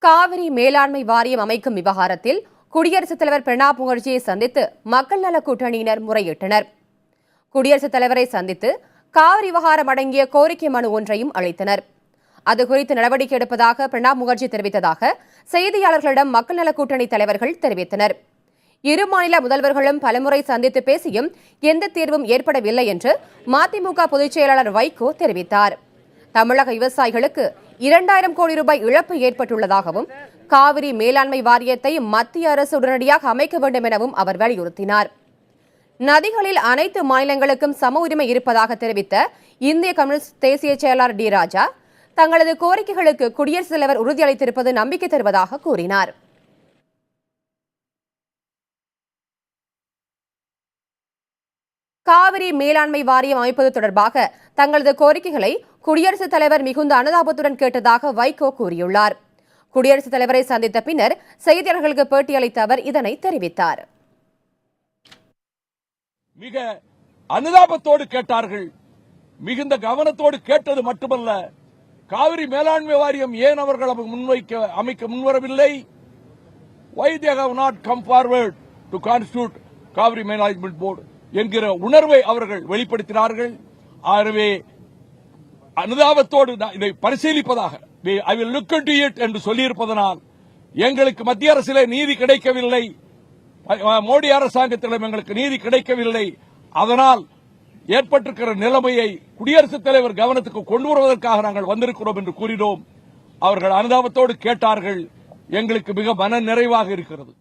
காவிரி மேலாண்மை வாரியம் அமைக்கும் விவகாரத்தில் குடியரசுத் தலைவர் பிரணாப் முகர்ஜியை சந்தித்து மக்கள் நல கூட்டணியினர் முறையிட்டனர். குடியரசுத் தலைவரை சந்தித்து காவிரி விவகாரம் அடங்கிய கோரிக்கை மனு ஒன்றையும் அளித்தனர். அதுகுறித்து நடவடிக்கை எடுப்பதாக பிரணாப் முகர்ஜி தெரிவித்ததாக செய்தியாளர்களிடம் மக்கள் நல கூட்டணி தலைவர்கள் தெரிவித்தனர். இரு மாநில முதல்வர்களும் பலமுறை சந்தித்து பேசியும் எந்த தீர்வும் ஏற்படவில்லை என்று மதிமுக பொதுச் செயலாளர் வைகோ தெரிவித்தார். தமிழக விவசாயிகளுக்கு 2000 கோடி ரூபாய் இழப்பு ஏற்பட்டுள்ளதாகவும் காவிரி மேலாண்மை வாரியத்தை மத்திய அரசு உடனடியாக அமைக்க வேண்டும் எனவும் அவர் வலியுறுத்தினார். நதிகளில் அனைத்து மாநிலங்களுக்கும் சம உரிமை இருப்பதாக தெரிவித்த இந்திய கம்யூனிஸ்ட் தேசிய செயலாளர் டி ராஜா தங்களது கோரிக்கைகளுக்கு குடியரசுத் தலைவர் உறுதியளித்திருப்பது நம்பிக்கை தருவதாக கூறினார். காவிரி மேலாண்மை வாரியம் அமைப்பது தொடர்பாக தங்களது கோரிக்கைகளை குடியரசுத் தலைவர் மிகுந்த அனுதாபத்துடன் கேட்டதாக வைகோ கூறியுள்ளார். குடியரசுத் தலைவரை சந்தித்த பின்னர் செய்தியாளர்களுக்கு பேட்டியளித்த அவர் இதனை தெரிவித்தார். மிக அனுதாபத்தோடு கேட்டார்கள். மிகுந்த கவனத்தோடு கேட்டது மட்டுமல்ல, காவிரி மேலாண்மை வாரியம் ஏன் அவர்கள் அமைக்க முன்வரவில்லை, why they have not come forward to constitute Kaveri management board என்கிற உணர்வை அவர்கள் வெளிப்படுத்தினார்கள். ஆகவே அனுதாபத்தோடு இதை பரிசீலிப்பதாக I will look into it என்று சொல்லியிருப்பதனால் எங்களுக்கு மத்திய அரசிலே நீதி கிடைக்கவில்லை, மோடி அரசாங்கத்திடம் எங்களுக்கு நீதி கிடைக்கவில்லை, அதனால் ஏற்பட்டிருக்கிற நிலைமையை குடியரசுத் தலைவர் கவனத்துக்கு கொண்டு வருவதற்காக நாங்கள் வந்திருக்கிறோம் என்று கூறினோம். அவர்கள் அனுதாபத்தோடு கேட்டார்கள். எங்களுக்கு மிக மன நிறைவாக இருக்கிறது.